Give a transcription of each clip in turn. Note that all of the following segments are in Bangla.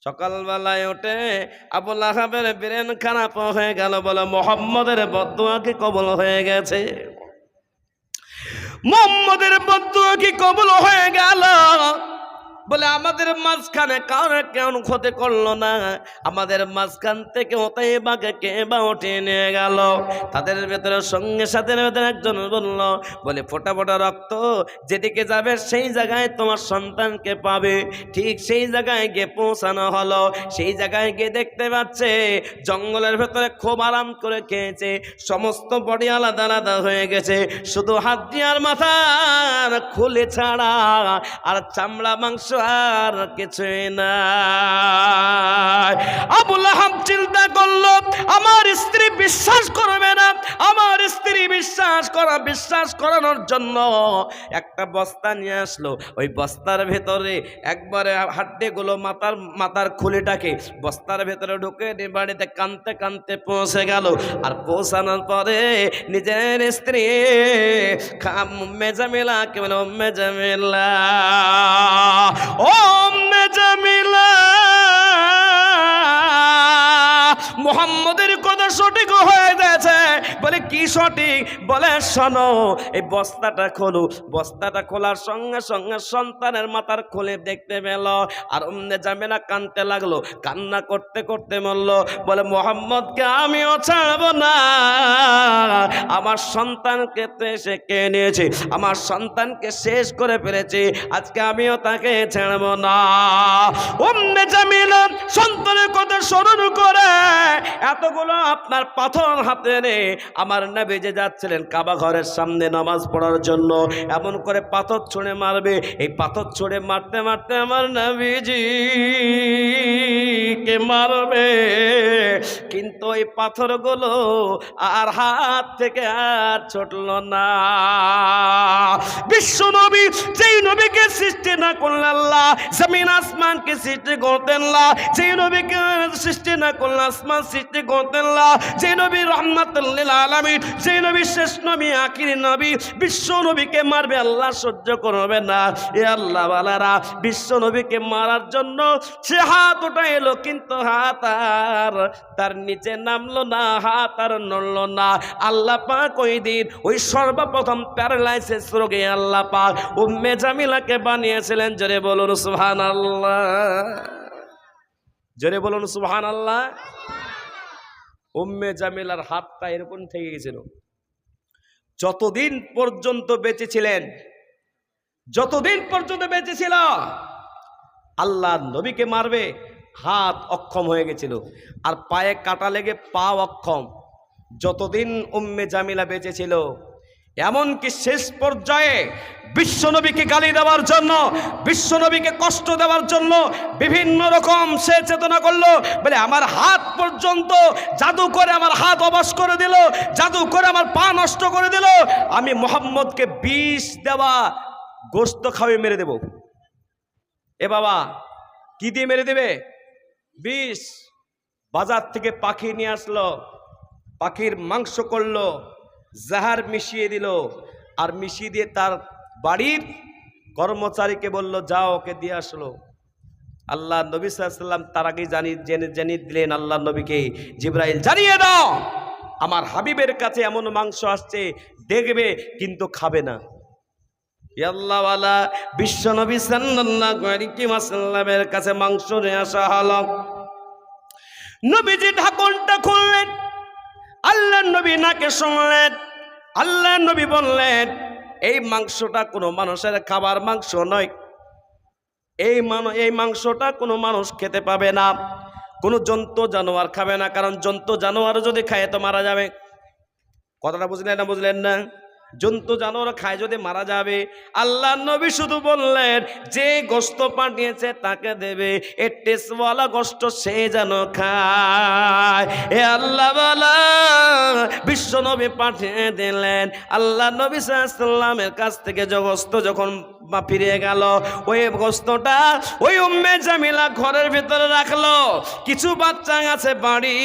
সকালবেলায় উঠে আবু লাহাবের ব্রেন খারাপ হয়ে গেল, বলে মুহাম্মদের বদদুয়া কি কবুল হয়ে গেছে? মুহাম্মদের বদদুয়া কি কবুল হয়ে গেল? বলে আমাদের মাঝখানে কারো কেউ ক্ষতি করলো না, আমাদের মাঝখান থেকে ওতাইবাকে কে বা উঠিয়ে নিয়ে গেল। তাদের ভেতরে সঙ্গে সাথে একজন বলল, বলে ফোঁটা ফোঁটা রক্ত যেদিকে যাবে সেই জায়গায় তোমার সন্তানকে পাবে। ঠিক সেই জায়গায় গিয়ে পৌঁছানো হলো। সেই জায়গায় গিয়ে দেখতে পাচ্ছে জঙ্গলের ভেতরে খুব আরাম করে খেয়েছে, সমস্ত বডি আলাদা আলাদা হয়ে গেছে, শুধু হাত আর মাথার খুলে ছাড়া আর চামড়া মাংস আর কিছুই না। আবু লাহাব চিন্তা করলো, আমার স্ত্রী বিশ্বাস করবে না, আমার স্ত্রী বিশ্বাস করানোর জন্য একটা বস্তা নিয়ে আসলো। ওই বস্তার ভেতরে একবারে হাড্ডিগুলো মাথার খুলিটাকে বস্তার ভেতরে ঢুকে বাড়িতে কানতে কানতে পৌঁছে গেল। আর পৌঁছানোর পরে নিজের স্ত্রী উম্মে জামিলা কে বলে, উম্মে জামিলা, ও উম্মে জামিলা, মুহাম্মদের কথা সঠিক হয়ে গেছে। বলে কি সঠিক? বলে শোনো, এই বস্তাটা খোলো। বস্তাটা খোলার সঙ্গে সঙ্গে সন্তানের মাথার খুলে দেখতে পেল। আর উম্মে জামিলা কানতে লাগলো, কান্না করতে করতে বলল, বলে মুহাম্মদকে আমিও ছাড়ব না, আমার সন্তানকে তো এসে কে নিয়েছে, আমার সন্তানকে শেষ করে ফেলেছে, আজকে আমিও তাকে ছাড়ব না। উম্মে জামিলা সন্তানের কথা স্মরণ করে এতগুলো আপনার পাথর হাতে নে আমার নবী যে যাচ্ছিলেন কাবা ঘরের সামনে নামাজ পড়ার জন্য, এমন করে পাথর ছুঁড়ে মারবে। এই পাথর ছুঁড়ে মারতে মারতে আমার নবীজি কে মারবে, কিন্তু ওই পাথরগুলো আর হাত থেকে আর ছুটল না। বিশ্ব নবী, যেই নবীকে সৃষ্টি না করলেন আল্লাহ, জমিন আসমানকে সৃষ্টি করতেন না, যেই নবীকে সৃষ্টি না করলেন আসমান সৃষ্টি করতেন না, যে নবী রাহমাতুল লিল আলামিন, যে নবী শেষ নবী আখির নবী, বিশ্ব নবীকে মারবে আল্লাহ সহ্য করবে না। এ আল্লাহ ওয়ালারা, বিশ্ব নবীকে মারার জন্য সে হাত উঠাইলো, কিন্তু হাত আর তার নিচে নামলো না, হাত আর নড়লো না। আল্লাহ পাক ওই দিন ওই সর্বপ্রথম প্যারালাইসিস রোগে আল্লাহ পাক উম্মে জামিলাকে বানিয়েছিলেন। জোরে বলুন সুবহানাল্লাহ, জোরে বলুন সুবহানাল্লাহ। উম্মে জামিলার হাতটা এরকম থেকে গেছিল। যতদিন পর্যন্ত বেঁচে ছিলেন, যতদিন পর্যন্ত বেঁচে ছিল, আল্লাহ নবীকে মারবে, হাত অক্ষম হয়ে গেছিল, আর পায়ে কাটা লেগে পা অক্ষম। যতদিন উম্মে জামিলা বেঁচে ছিল, এমনকি শেষ পর্যায়ে বিশ্বনবীকে গালি দেওয়ার জন্য, বিশ্বনবীকে কষ্ট দেওয়ার জন্য বিভিন্ন রকম সে চেতনা করলো। বলে আমার হাত পর্যন্ত জাদু করে আমার হাত অবশ করে দিল, জাদু করে আমার পা নষ্ট করে দিল, আমি মুহাম্মদকে বিষ দেওয়া গোশত খাওয়িয়ে মেরে দেব। এ বাবা, কি দিয়ে মেরে দেবে? বিষ। বাজার থেকে পাখি নিয়ে আসলো, পাখির মাংস করলো, জাহার মিশিয়ে দিল, আর মিশিয়ে দিয়ে তার বাড়ির কর্মচারীকে বলল, যাও ওকে দিয়ে আসলো। আল্লাহ নবী সাল্লাল্লাহু আলাইহি ওয়াসাল্লাম তার আগে জানিয়ে দিলেন আল্লাহ নবীকে, জিবরাইল জানিয়ে দাও আমার হাবিবের কাছে এমন মাংস আসছে, দেখবে কিন্তু খাবে না। আল্লাহ ওয়ালা বিশ্ব নবী সাল্লাল্লাহু আলাইহি ওয়াসাল্লামের কাছে মাংস নিয়ে আসা হলো। নবীজি ঢাকনটা খুললেন, আল্লাহ নবী নাকে শুনলেন। আল্লাহ নবী বললেন, এই মাংসটা কোনো মানুষের খাবার মাংস নয়, এই মাংসটা কোনো মানুষ খেতে পাবে না, কোনো জন্তু জানোয়ার খাবে না, কারণ জন্তু জানোয়ার যদি খায় তো মারা যাবে। কথাটা বুঝলেন না? বুঝলেন না? জন্তু জানোয়ার খায় যদি মারা যাবে। আল্লাহ নবী শুধু বললেন, যে গোশত পাঠিয়েছে তাকে দেবে, এ টেস্টওয়ালা গোশত সে যেন খায়। এ আল্লাহ বলা বিশ্ব নবী পাঠিয়ে দিলেন। আল্লাহ নবী সাল্লাল্লাহু আলাইহি ওয়াসাল্লামের কাছ থেকে যে গোশত যখন ফিরে গেল, ওই গোশতটা ওই উম্মে জামিলা ঘরের ভিতরে রাখলো। কিছু বাচ্চা আছে বাড়ি,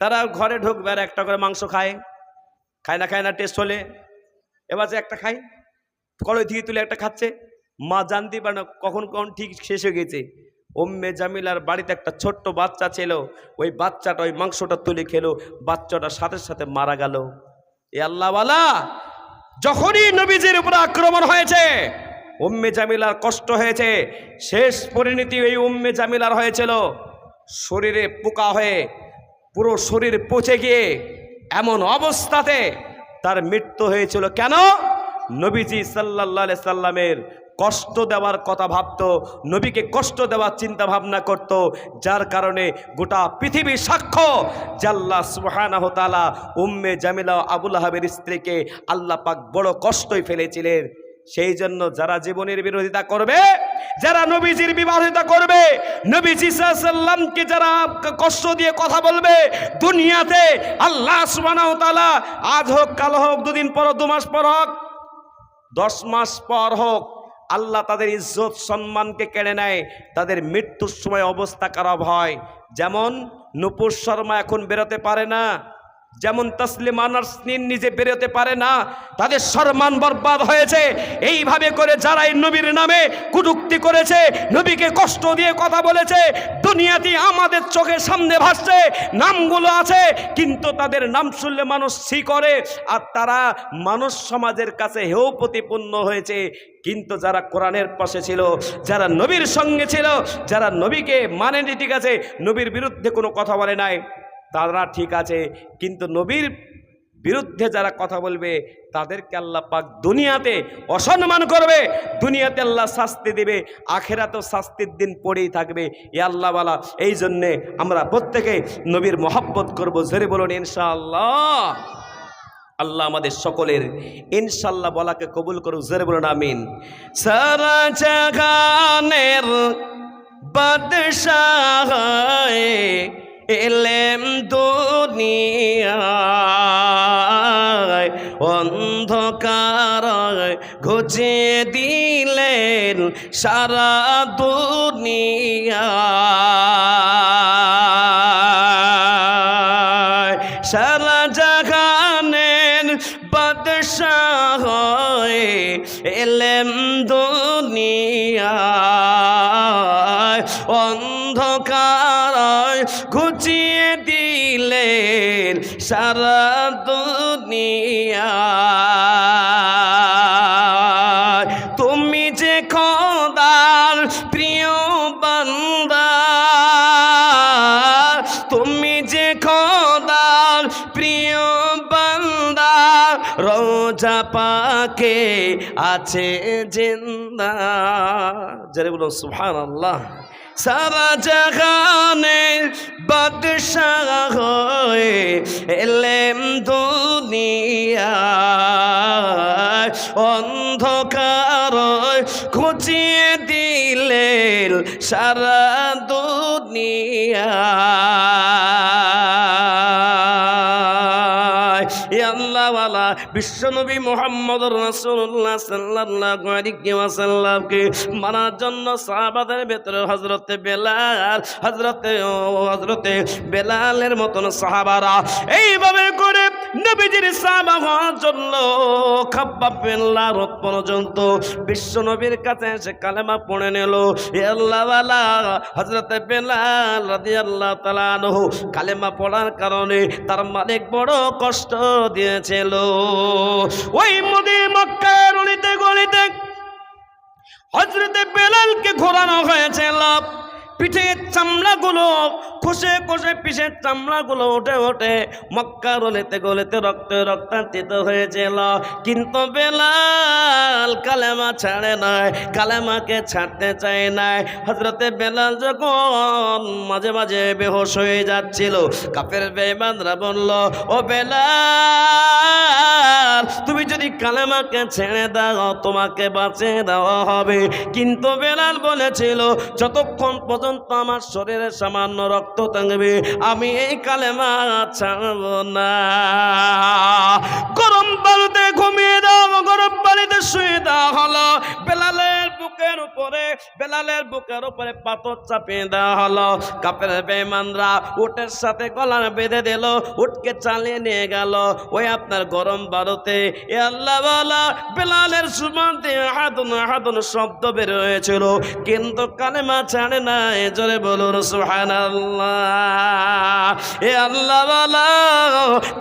তারা ঘরে ঢুকবে আর একটা করে মাংস খায়, খায় না? খায় না? টেস্ট হলে এবার যে একটা খায়, কলই থেকে তুলে একটা খাচ্ছে, মা জানতে পারে না কখন কখন ঠিক শেষ হয়ে গেছে। উম্মে জামিলার বাড়িতে একটা ছোট্ট বাচ্চা ছিল, ওই বাচ্চাটা ওই মাংসটা তুলে খেলো, বাচ্চাটা সাথে সাথে মারা গেল। এ আল্লাহওয়ালা, যখনই নবীজির উপর আক্রমণ হয়েছে উম্মে জামিলার কষ্ট হয়েছে। শেষ পরিণতি এই উম্মে জামিলার হয়েছিল শরীরে পোকা হয়ে পুরো শরীর পচে গিয়ে এমন অবস্থাতে তার মৃত্যু হয়েছিল। কেন? নবীজি সাল্লাল্লাহু আলাইহি সাল্লামের কষ্ট দেওয়ার কথা ভাবতো, নবীকে কষ্ট দেওয়ার চিন্তা ভাবনা করত, যার কারণে গোটা পৃথিবী সাক্ষ্য যে আল্লাহ সুবহানাহু তাআলা উম্মে জামিলা আবু লাহাবের স্ত্রীকে আল্লাহ পাক বড় কষ্টই ফেলেছিলেন। সেই জন্য যারা জীবনের বিরোধিতা করবে, যারা নবীজির বিরোধিতা করবে, নবীজি সাল্লাল্লাহু আলাইহি সাল্লামকে যারা কষ্ট দিয়ে কথা বলবে, দুনিয়াতে আল্লাহ সুবহানাহু তাআলা আজ হোক কাল হোক, দুদিন পর, 2 মাস পর হোক, 10 মাস পর হোক, আল্লাহ তাদের ইজ্জত সম্মানকে কেড়ে নেয়। তাদের মৃত্যুর সময় অবস্থা খারাপ হয়। যেমন নূপুর শর্মা এখন বেরোতে পারে না, যেমন তাসলিমা নাসরিন নিজে বেরোতে পারে না, তাদের সম্মান বরবাদ হয়েছে। এইভাবে করে যারাই নবীর নামে কটূক্তি করেছে, নবীকে কষ্ট দিয়ে কথা বলেছে, দুনিয়াতে আমাদের চোখের সামনে ভাসছে, নামগুলো আছে, কিন্তু তাদের নাম শুনলে মানুষ ছি করে, আর তারা মানুষ সমাজের কাছে হেয় প্রতিপন্ন হয়েছে। কিন্তু যারা কোরআনের পাশে ছিল, যারা নবীর সঙ্গে ছিল, যারা নবীকে মানেনি, ঠিক আছে, নবীর বিরুদ্ধে কোনো কথা বলে নাই, তারা ঠিক আছে, কিন্তু নবীর বিরুদ্ধে যারা কথা বলবে তাদেরকে আল্লাহ পাক দুনিয়াতে অসম্মান করবে, দুনিয়াতে আল্লাহ শাস্তি দেবে, আখেরাতেও শাস্তির দিন পড়েই থাকবে। এ আল্লাহওয়ালা, এই জন্যে আমরা প্রত্যেকে নবীর মহব্বত করবো। জোরে বলুন ইনশাআল্লাহ। আল্লাহ আমাদের সকলের ইনশাআল্লাহ বলাকে কবুল করুক। জোরে বলুন আমিন। সারা জাহানের বাদশাহ এলেম দুনিয়ায়, অন্ধকার ঘুচিয়ে দিলেন সারা দুনিয়ায়। সারা জাহানের বাদশাহ এলেম দুনিয়ায়, অন্ধকার ঘুচিয়ে দিলেন সারা দুনিয়ায়। তুমি যে খোদার প্রিয় বান্দা, তুমি যে খোদার প্রিয় বান্দা, রোজা পাকে আছে জিন্দা। যারা বলো সুবহানাল্লাহ। সারা জাহানের বাদশাহ হয়ে এলেম দুনিয়ায়, অন্ধকার ঘুচিয়ে দিলেন সারা দুনিয়ায়। আল্লাহওয়ালা বিশ্বনবী মুহাম্মদ রাসূলুল্লাহ সাল্লাল্লাহু আলাইহি ওয়াসাল্লামকে মানার জন্য সাহাবাদের ভেতরে হযরতে বেলাল, হযরতে বেলালের মতন সাহাবারা এইভাবে করে নবীজির সাহাবা হওয়ার জন্য খাব্বাব বিন লারত পর্যন্ত বিশ্বনবীর কাছে এসে কালেমা পড়ে নিল। আল্লাহওয়ালা হযরতে বেলাল রাদিয়াল্লাহু তাআলা আনহু কালেমা পড়ার কারণে তার মালিক বড় কষ্ট দিয়েছিল। ওই মক্কার অলিতে গলিতে হযরতে বেলালকে ঘোরানো হয়েছিল, পিঠের চামড়াগুলো খসে খসে পিঠের চামড়াগুলো উঠে উঠে মক্কার অলিতে গলিতে রক্তান্তিত হয়েছিল। কিন্তু বেলাল কালেমা ছাড়ে নাই, কালেমাকে ছাড়তে চায় নাই। হযরতে বেলাল যখন মাঝে মাঝে বেহুশ হয়ে যাচ্ছিল, কাফের বেঈমানরা বলল, ও বেলাল, তুমি যদি কালেমাকে ছেড়ে দাও তোমাকে বাঁচিয়ে দেওয়া হবে। কিন্তু বেলাল বলেছিল, যতক্ষণ পর্যন্ত আমার শরীরে সামান্য রক্ত থাকবে আমি এই কালেমা ছাড়ব না। গরম পানিতে ঘুমিয়ে দাও, গরম পানিতে শুয়ে দেওয়া হলো। বেলালের বুকে বুকের উপরে, বেলালের বুকের উপরে পাথর চাপিয়ে দেওয়া হলো। কাফের বেঈমানরা উটের সাথে গলা বেঁধে দিল, উটকে চালিয়ে নিয়ে গেল ওই আপনার গরম বারুতে। এ আল্লাহ ওয়ালা বেলালের সুমান দিয়ে হাদুন হাদুন শব্দ বের হয়েছিল, কিন্তু কালেমা ছাড়ে না। জোরে বলুন সুবহানাল্লাহ। এ আল্লাহ ওয়ালা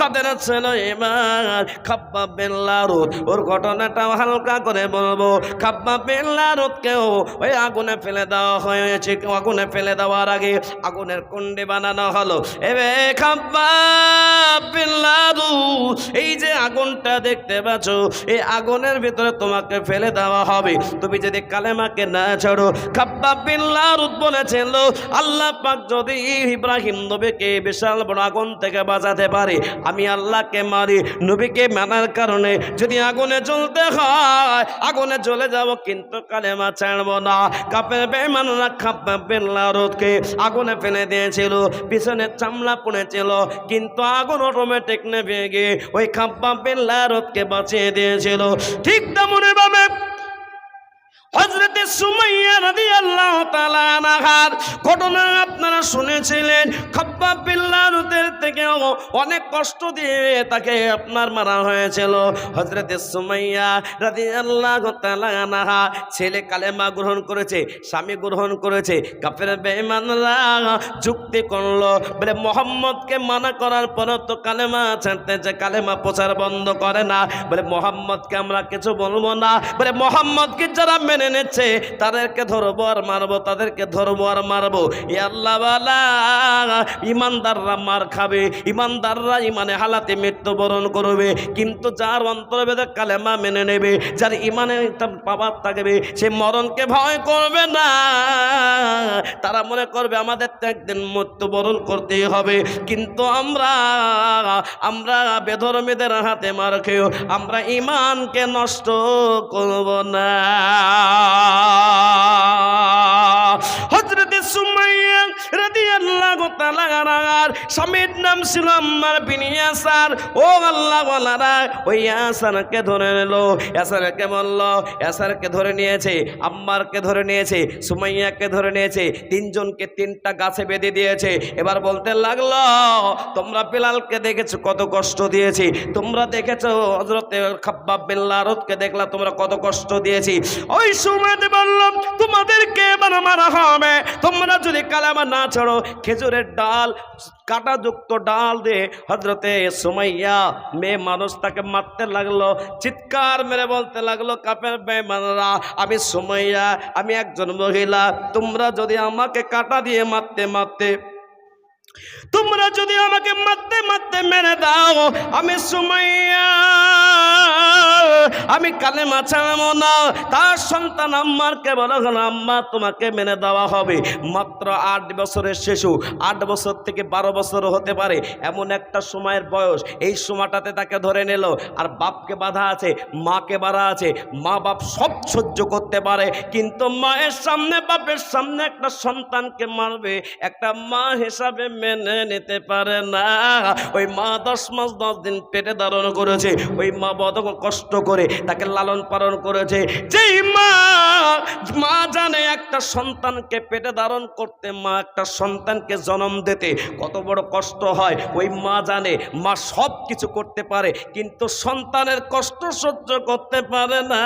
তাদের ছিল ঈমান। খাব্বাব বিন লারুত, ওর ঘটনাটাও হালকা করে বলবো। খাব্বাব বিন লারুতকেও ওই আগুনে ফেলে দেওয়া হয়েছে। আগুনে ফেলে দেওয়ার আগে আগুনের কুণ্ডি বানানো হলো। এবে খাব্বাব বিন লারুত, এই যে আগুনটা দেখতে পাচ্ছ, এই আগুনের ভিতরে তোমাকে ফেলে দেওয়া হবে তুমি যদি কালেমাকে না ছাড়ো। খাব্বাব বিন লারুত বলেছিল, আল্লাহ পাক যদি ইব্রাহিম নবীকে বিশাল বড় আগুন থেকে বাঁচাতে পারে, আমি আল্লাহকে মারি, নবীকে মানার কারণে যদি আগুনে জ্বলতে হয় আগুনে জ্বলে যাব, কিন্তু কালেমা ছাড়বো না। কাফের বেঈমানরা খাব্বাব বিন লারুতকে আগুনে ফেলে দিয়েছিল, পিছনে চামড়া পড়েছিল, কিন্তু আগুন অটোমেটিক নেভে গিয়ে ওই খাব্বাব বিন লারুতকে বাঁচিয়ে দিয়েছিল। ঠিক তেমনি ভাবে হযরতে সুমাইয়া রাদিয়াল্লাহু তাআলা আনহার ঘটনা আপনারা শুনেছিলেন। খাব্বাব বিন লারুতের থেকেও অনেক কষ্ট দিয়ে তাকে আপনার মারা হয়েছিল। হযরতে সুমাইয়া রাদিয়াল্লাহু তাআলা আনহা ছেলে কালেমা গ্রহণ করেছে, স্বামী গ্রহণ করেছে। কাফের বেঈমানরা যুক্তি করলো, বলে মুহাম্মদকে মানা করার পর তো কালেমা ছাড়তে যে কালেমা প্রচার বন্ধ করে না, বলে মুহাম্মদকে আমরা কিছু বলবো না, বলে মুহাম্মদকে যারা মেনে নেছে তাদেরকে ধরবো আর মারবো, তাদেরকে ধরবো আর মারবো। এ আল্লাহ ওয়ালা ইমানদাররা মার খাবে, ইমানদাররা ইমানে হালাতে মৃত্যুবরণ করবে, কিন্তু যার অন্তর্ভেদে কালেমা মেনে নেবে, যার ইমানে পাওয়ার থাকবে, সে মরণকে ভয় করবে না। তারা মনে করবে আমাদের তো একদিন মৃত্যুবরণ করতেই হবে, কিন্তু আমরা বেধর্মীদের হাতে মার খেয়েও আমরা ইমানকে নষ্ট করব না। হযরতে সুমাইয়া রাদিয়াল্লাহু তাআলা আনহার স্বামীর নাম ছিল আম্মার বিন ইয়াসার। ও আল্লাহ ওয়ালারা, ওই ইয়াসারকে ধরে নিল, ইয়াসারকে বলল, ইয়াসারকে ধরে নিয়েছে, আম্মারকে ধরে নিয়েছে, সুমাইয়াকে ধরে নিয়েছে, তিনজনকে তিনটা গাছে বেঁধে দিয়েছে। এবার বলতে লাগলো, তোমরা বিলালকে দেখেছো কত কষ্ট দিয়েছি, তোমরা দেখেছো হযরতে খাব্বাব বিন লারুতকে দেখলা তোমরা কত কষ্ট দিয়েছি। ওই সময় বললাম তোমাদেরকে এবার মারা হবে, তোমরা যদি কালেমা না ছাড়ো। খেজুরের ডাল, কাঁটাযুক্ত ডাল দিয়ে হযরতে সুমাইয়া মেয়ে মানুষ তাকে মারতে লাগলো, চিৎকার মেরে বলতে লাগলো, কাফের বেঈমানরা, আমি সুমাইয়া, আমি একজন মহিলা, তোমরা যদি আমাকে কাঁটা দিয়ে মারতে তোমরা যদি আমাকে মারতে মেরে দাও, আমি সুমাইয়া আমি কালেমা ছাড়বো না। তার সন্তান আম্মারকে বলা হলো, আম্মা তোমাকে মেনে দেওয়া হবে। মাত্র 8 বছরের শিশু, 8 বছর থেকে 12 বছর হতে পারে এমন একটা সময়ের বয়স। এই সময়টাতে তাকে ধরে নিল, আর বাপকে বাধা আছে, মাকে বাধা আছে। মা বাপ সব সহ্য করতে পারে, কিন্তু মায়ের সামনে, বাপের সামনে একটা সন্তানকে মারবে একটা মা হিসাবে মেনে নিতে পারে না। ওই মা 10 মাস 10 দিন পেটে ধারণ করেছে, ওই মা বড় কষ্ট করে তাকে লালন পালন করেছে। যেই মা জানে একটা সন্তানকে পেটে ধারণ করতে, মা একটা সন্তানকে জন্ম দিতে কত বড় কষ্ট হয়, ওই মা জানে। মা সব কিছু করতে পারে, কিন্তু সন্তানের কষ্ট সহ্য করতে পারে না।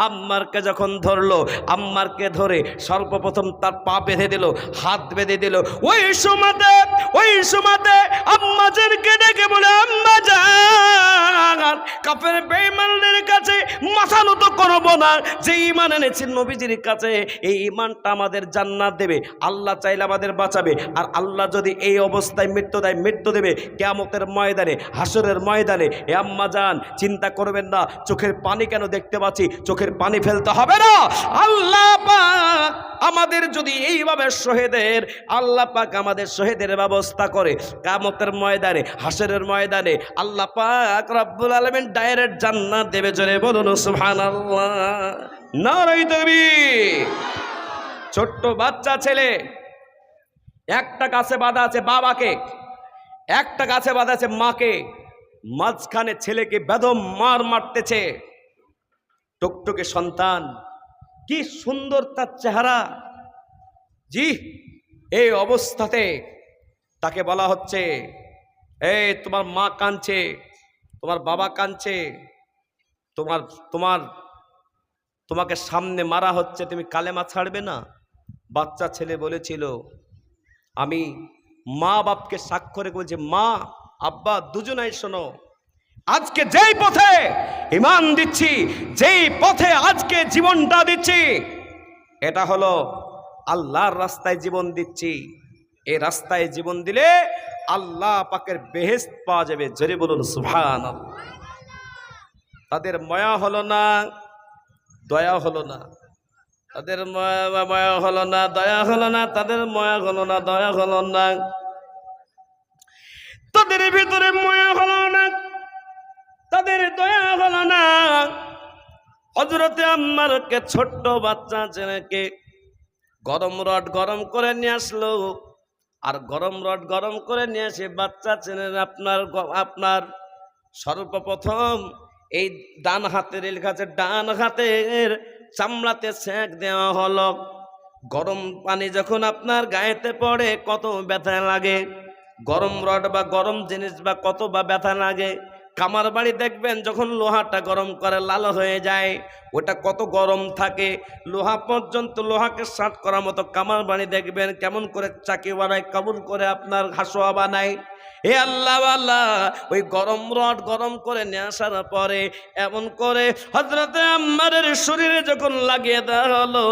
আম্মারকে যখন ধরলো, আম্মারকে ধরে সর্বপ্রথম তার পা বেঁধে দিল, হাত বেঁধে দিল। ওই সময়তে আম্মাজানকে ডেকে বলে, আম্মাজান, কাফের বেঈমানদের কাছে মাথা নত করব না। যে ঈমান এনেছি নবীজির কাছে, এই ঈমানটা আমাদের জান্নাত দেবে। আল্লাহ চাইলে আমাদের বাঁচাবে, আর আল্লাহ যদি এই অবস্থায় মৃত্যু দেয়, মৃত্যু দেবে কিয়ামতের ময়দানে, হাসরের ময়দানে। এ আম্মাজান চিন্তা করবেন না, চোখের পানি কেন দেখতে পাচ্ছি, চোখের পানি ফেলতে হবে না। আল্লাহ পাক আমাদের যদি এইভাবে শহীদের, আল্লাহ পাক আমাদের শহীদের ব্যবস্থা করে কিয়ামতের ময়দানে, হাসরের ময়দানে আল্লাহ পাক রব্বুল আলামিন ডাইরেক্ট জান্নাত দেবে। জোরে বলুন সুবহানাল্লাহ, নারে তাকবীর। ছোট্ট বাচ্চা ছেলে, একটা গাছে বাঁধা আছে বাবাকে, একটা গাছে বাঁধা আছে মাকে, মাঝখানে ছেলেকে বেদম মারতেছে। টুকটুকে সন্তান, কি সুন্দর তার চেহারা। জি, এই অবস্থাতে তাকে বলা হচ্ছে, এই তোমার মা কাঁদছে, তোমার বাবা কাঁদছে, তোমাকে সামনে মারা হচ্ছে, তুমি কালেমা ছাড়বে না? বাচ্চা ছেলে বলেছিল, আমি মা বাপকে সাক্ষ্য রেখে বলছি, মা আব্বা দুজনাই শোনো, আজকে যেই পথে ঈমান দিচ্ছি, যেই পথে আজকে জীবনটা দিচ্ছি, এটা হলো আল্লাহর রাস্তায় জীবন দিচ্ছি। এই রাস্তায় জীবন দিলে আল্লাহ পাকের বেহেশত পাওয়া যাবে। জোরে বলুন সুবহানাল্লাহ। তাদের মায়া হলো না, দয়া হলো না। তাদের মায়া হলো না, দয়া হলো না। তাদের মায়া হলো না, দয়া হলো না। তাদের ভিতরে মায়া হলো না, তাদের দয়া হলো না। হযরতে আম্মারকে ছোট্ট বাচ্চা ছেলেকে গরম রড গরম করে নিয়ে আসলো, আর গরম রড গরম করে নিয়ে এসে বাচ্চা ছেলের আপনার সর্বপ্রথম এই ডান হাতের ডান হাতের চামড়াতে সেঁক দেওয়া হলো। গরম পানি যখন আপনার গায়েতে পড়ে কত ব্যথা লাগে, গরম রড বা গরম জিনিস বা কত বা ব্যথা লাগে। কামার বাড়ি দেখবেন যখন লোহাটা গরম করে লাল হয়ে যায়, ওটা কত গরম থাকে। লোহা পর্যন্ত লোহাকে শার্ট করার মতো কামার বাড়ি দেখবেন কেমন করে চাকি বানায়, কেমন করে আপনার হাসুয়া বানায়। হে আল্লাহ আল্লাহ, ওই গরম রড গরম করে নিয়ে আসার পরে এমন করে হযরতে আম্মারের শরীরে যখন লাগিয়ে দেওয়া হলো,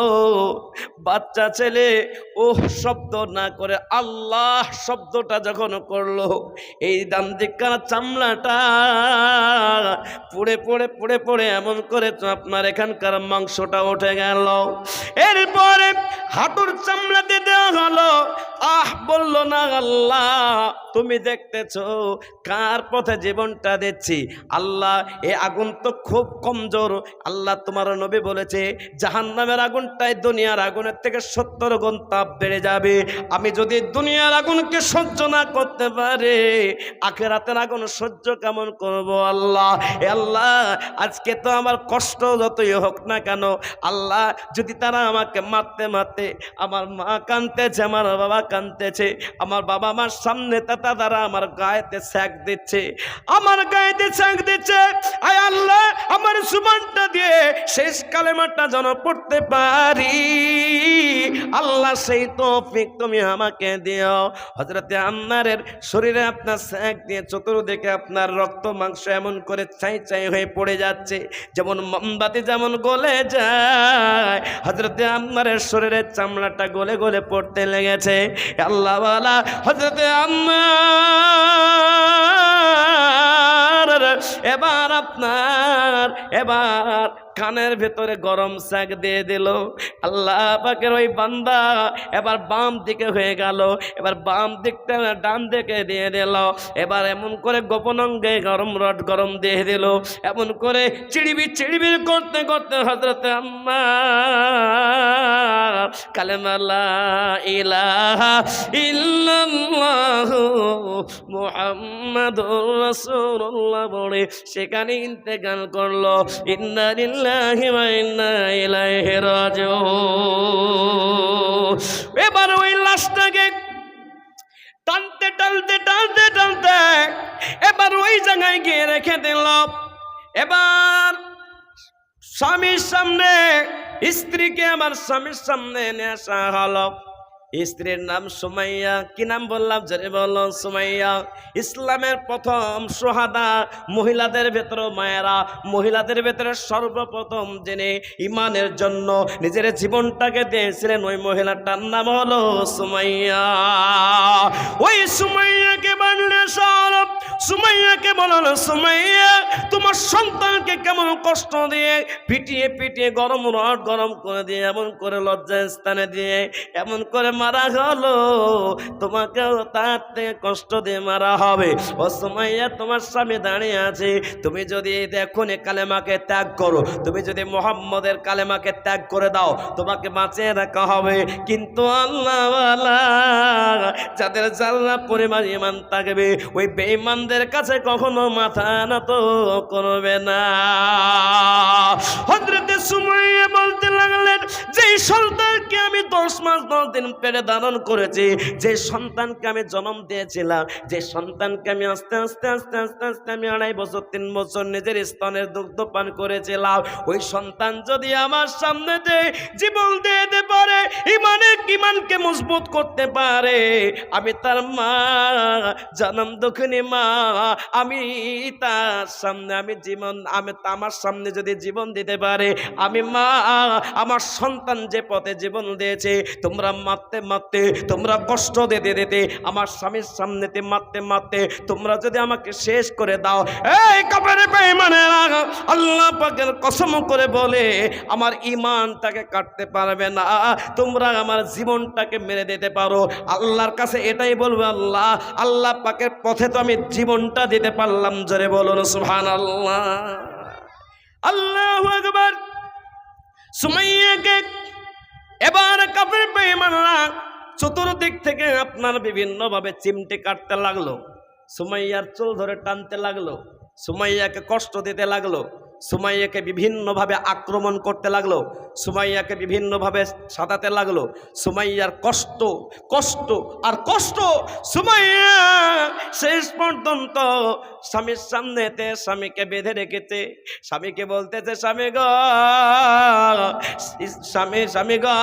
বাচ্চা ছেলে ওহ শব্দ না করে আল্লাহ শব্দটা যখন করলো, এই ডান দিককার চামড়াটা পুড়ে পড়ে পুড়ে পড়ে এমন করে তো আপনার এখানকার মাংসটা উঠে গেল। এরপরে হাঁটুর চামড়াতে দেওয়া হলো। আহ বলল না, আল্লাহ তুমি দেখতেছো কার পথে জীবনটা দিচ্ছি। আল্লাহ এ আগুন তো খুব কমজোর। আল্লাহ তোমার নবী বলেছে জাহান্নামের আগুনটাই দুনিয়ার আগুনের থেকে 70 গুণ তাপ বেড়ে যাবে। আমি যদি দুনিয়ার আগুনকে সহ্য না করতে পারি, আখিরাতের আগুন সহ্য কেমন করব আল্লাহ। এ আল্লাহ আজকে তো আমার কষ্ট যতই হোক না কেন, আল্লাহ যদি তারা আমাকে মারতে মারতে, আমার মা কাঁদতেছে, আমার বাবা কাঁদতেছে, আমার বাবা মার সামনে তারা আমার গায়েতে সেঁক দিচ্ছে, আমার গায়েতে সেঁক দিচ্ছে। আয় আল্লাহ আমার সুবহানটা দিয়ে শেষ কালেমাটা যেন পড়তে পারি, আল্লাহ সেই তৌফিক তুমি আমাকে দিও। হযরতে আম্মারের শরীরে আপনার সেঁক দিয়ে চতুর্দিকে আপনার রক্ত মাংস এমন করে ছাই ছাই হয়ে পড়ে যাচ্ছে, যেমন মোমবাতি যেমন গলে যায়, হযরতে আম্মারের শরীরের চামড়াটা গলে গলে পড়তে লেগেছে। আল্লাহ ওয়ালা হযরতে আম্মার এবার কানের ভেতরে গরম শাক দিয়ে দিল। আল্লাহ পাকের ওই বান্দা এবার বাম দিকে হয়ে গেল, এবার বাম দিকটা ডান দিকে দিয়ে দিল। এবার এমন করে গোপন অঙ্গে গরম রড গরম দিয়ে দিল। এমন করে চিড়িবিড় করতে করতে হযরতে আম্মার কালেমা লা ইলাহা ইল্লাল্লাহু মুহাম্মাদুর রাসূলুল্লাহ বলে সেখানে ইন্তেকাল করলো। ইন্না লিল্লাহি ওয়া ইন্না ইলাইহি রাজিউন। এবার ওই লাশটাকে টানতে টানতে টানতে টানতে এবার ওই জায়গায় গিয়ে রেখে দিল। এবার স্বামীর সামনে স্ত্রীকে আমার স্বামীর সামনে এনে আসা হলো। স্ত্রীর নাম সুমাইয়া। কি নাম বললাম? জোরে বলো সুমাইয়া। ইসলামের প্রথম সুহাদা, মহিলাদের ভেতরে মায়েরা, মহিলাদের ভেতরে সর্বপ্রথম যিনি ইমানের জন্য নিজের জীবনটাকে দিয়েছিলেন, ওই মহিলাটার নাম হলো সুমাইয়া। ওই সুমাইয়াকে বানলে সরব, সুমাইয়াকে বলল সুমাইয়া তোমার সন্তানকে কেমন কষ্ট দিয়ে পিটিয়ে পিটিয়ে গরম রড গরম করে দিয়ে, এমন করে লজ্জা স্থানে দিয়ে, এমন করে মারা হলো, তোমাকেও তার থেকে কষ্ট দিয়ে মারা হবে। ও সুমাইয়া, তোমার স্বামী দাঁড়িয়ে আছে, তুমি যদি এখন কালেমাকে ত্যাগ করো, তুমি যদি মুহাম্মদের কালেমাকে ত্যাগ করে দাও, তোমাকে বাঁচিয়ে রাখা হবে। কিন্তু আল্লাহওয়ালা যাদের জাল্লা পরিমাণ ঈমান থাকবে, ওই বেঈমানদের কাছে কখনো মাথা নত করবে না। হযরত সুমাইয়া বলতে লাগলেন, যে সন্তানকে আমি 10 মাস 10 দিন পেটে ধারণ করেছি, যে সন্তানকে আমি জন্ম দিয়েছিলাম, যে সন্তানকে আমি আস্তে আস্তে আস্তে আস্তে আস্তে আমি 2.5 বছর 3 বছর নিজের স্তনের দুগ্ধ পান করেছিলাম, ওই সন্তান যদি আমার সামনে যে জীবন দিয়ে দিতে পারে, ইমানকে মজবুত করতে পারে, আমি তার মা, জন্ম দুঃখিনী মা, আমি তার সামনে আমি আমার সামনে যদি জীবন দিতে পারে, আমি মা, আমার সন্তান যে পথে জীবন দিয়েছে, তোমরা মারতে মারতে, তোমরা কষ্ট দিতে দিতে, আমার স্বামীর সামনেতে মারতে মারতে তোমরা যদি আমাকে শেষ করে দাও, এই কাফের বেঈমানেরা, আল্লাহ পাকের কসম করে বলে আমার ঈমানটাকে কাটতে পারবে না, তোমরা আমার জীবনটাকে মেরে দিতে পারো। আল্লাহর কাছে এটাই বলবে, আল্লাহ, আল্লাহ পাকের পথে তো আমি জীবনটা দিতে পারলাম। জোরে বলুন সুবহানাল্লাহ, আল্লাহু আকবার। সুমাইয়াকে এবার কাফের বেঈমানরা চতুর্দিক থেকে আপনার বিভিন্ন ভাবে চিমটে কাটতে লাগলো, সুমাইয়ার চুল ধরে টানতে লাগলো, সুমাইয়াকে কষ্ট দিতে লাগলো, সুমাইয়াকে বিভিন্নভাবে আক্রমণ করতে লাগলো, সুমাইয়াকে বিভিন্নভাবে সাজাতে লাগলো। সুমাইয়ার কষ্ট কষ্ট আর কষ্ট। সুমাইয়া শেষ পর্যন্ত স্বামীর সামনেতে স্বামীকে বেঁধে রেখেছে, স্বামীকে বলতেছে, স্বামী গো, স্বামী গো,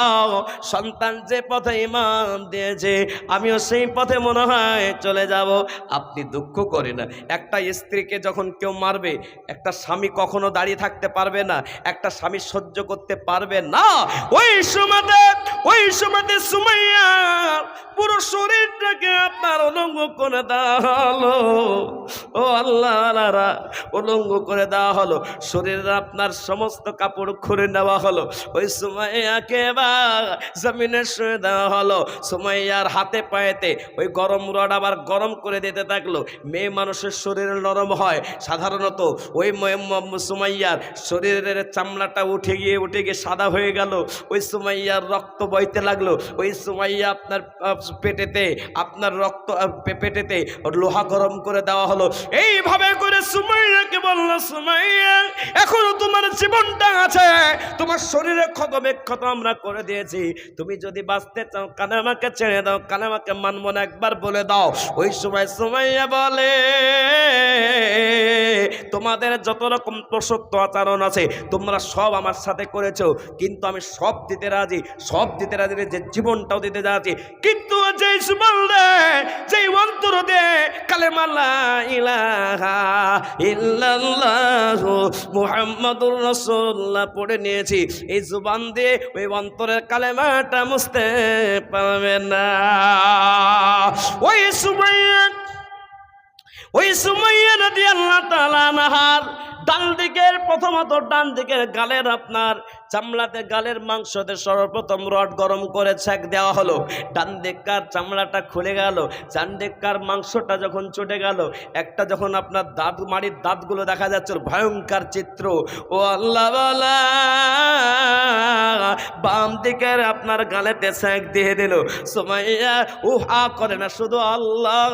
সন্তান যে পথে ঈমান দিয়েছে, আমিও সেই পথে মনে হয় চলে যাব। আপনি দুঃখ করে না, একটা স্ত্রীকে যখন কেউ মারবে, একটা স্বামী কখনো দাঁড়িয়ে থাকতে পারবে না, একটা স্বামী সহ্য করতে পারবে না। ওই সময়তে সুমাইয়া পুরো শরীরটাকে আপনার উলঙ্গ করে দেওয়া হলো। ও আল্লাহরা, উলঙ্গ করে দেওয়া হলো, শরীরের আপনার সমস্ত কাপড় খুলে নেওয়া হলো। ওই সুমাইয়াকে জমিনে শুয়ে দেওয়া হলো। সুমাইয়ার হাতে পায়েতে ওই গরম রড আবার গরম করে দিতে থাকলো। মেয়ে মানুষের শরীর নরম হয় সাধারণত, ওই সুমাইয়ার শরীরের চামড়াটা উঠে গিয়ে সাদা হয়ে গেল। ওই সুমাইয়ার রক্ত বইতে লাগলো। ওই সুমাইয়া আপনার পেটেতে, আপনার রক্ত পেটেতে লোহা গরম করে দেওয়া হলো। এইভাবে করে সুমাইয়াকে বললো, সুমাইয়া, এখনো তোমার জীবনটা আছে, তোমার শরীরে ক্ষত বিক্ষত আমরা করে দিয়েছি, তুমি যদি বাঁচতে চাও কালেমাকে ছেড়ে দাও, কালেমাকে মানব না, একবার বলে দাও। ওই সময় সুমাইয়া বলে, তোমাদের যত রকম প্রসক্ত আচরণ আছে তোমরা সব আমার সাথে করেছো, কিন্তু আমি সব দিতে রাজি, সব দিতে রাজি, যে জীবনটাও দিতে রাজি, কিন্তু যেই সুবল দে, যেই অন্তর দে কালেমা লা ইলাহা ইল্লাল্লাহু মুহাম্মাদুর রাসূলুল্লাহ পড়ে নিয়েছি, এই জুবান দিয়ে ওই অন্তরের কালেমাটা মুছতে পারবে না। ওই সুমাইয়া রাদিয়াল্লাহু তাআলা আনহার ডান দিকের, প্রথমত ডান দিকের গালের আপনার চামড়াতে, গালের মাংসতে সর্বপ্রথম রড গরম করে ছ্যাঁক দেওয়া হলো। ডান দিককার চামড়াটা খুলে গেল, ডান দিককার মাংসটা যখন চটে গেল, একটা যখন আপনার দাঁত, মাড়ির দাঁতগুলো দেখা যাচ্ছে, ভয়ঙ্কর চিত্র। ও আল্লাহ বালা, বাম দিকের আপনার গালেতে ছ্যাঁক দিয়ে দিল। সুমাইয়া উহা করে না, শুধু আল্লাহ